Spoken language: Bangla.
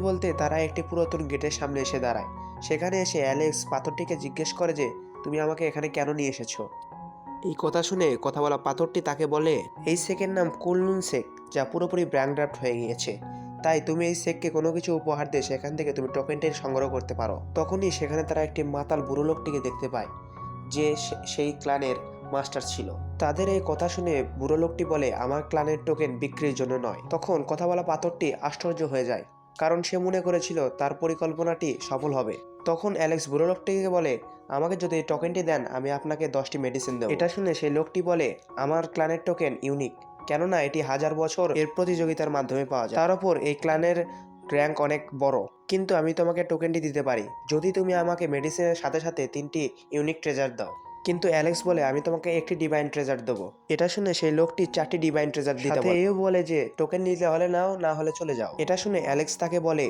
বলতে তারা একটি পুরাতন গেটের সামনে এসে দাঁড়ায়। সেখানে এসে অ্যালেক্স পাথরটিকে জিজ্ঞেস করে যে তুমি আমাকে এখানে কেন নিয়ে এসেছো। এই কথা শুনে কথা বলা পাথরটি তাকে বলে এই শেকের নাম কুলনুন শেক, যা পুরোপুরি ব্যাংকড্রাফট হয়ে গিয়েছে। তাই তুমি এই শেককে কোনো কিছু উপহার দিয়ে সেখান থেকে তুমি টোকেনটি সংগ্রহ করতে পারো। তখনই সেখানে তারা একটি মাতাল বুড়ো লোকটিকে দেখতে পায়, যে সেই ক্লানের মাস্টার ছিল। তাদের এই কথা শুনে বুড়ো লোকটি বলে আমার ক্লানের টোকেন বিক্রির জন্য নয়। তখন কথা বলা পাথরটি আশ্চর্য হয়ে যায়, কারণ সে মনে করেছিল তার পরিকল্পনাটি সফল হবে। তখন অ্যালেক্স বুড়ো লোকটিকে বলে আমাকে যদি এই টোকেনটি দেন আমি আপনাকে 10টি মেডিসিন দেবো। এটা শুনে সেই লোকটি বলে আমার ক্লানের টোকেন ইউনিক, কেননা এটি 1000 বছর এর প্রতিযোগিতার মাধ্যমে পাওয়া যায়। তার উপর এই ক্লানের র্যাঙ্ক অনেক বড়। কিন্তু আমি তোমাকে টোকেনটি দিতে পারি যদি তুমি আমাকে মেডিসিনের সাথে সাথে 3টি ইউনিক ট্রেজার দাও। কিন্তু অ্যালেক্স বলে আমি তোমাকে একটি ডিভাইন ট্রেজার দেবো। এটা শুনে সেই লোকটি 4টি ডিভাইন ট্রেজার দিতে বলে। এও বলে যে টোকেন নিতে হলে নাও, না হলে চলে যাও। এটা শুনে অ্যালেক্স তাকে বলে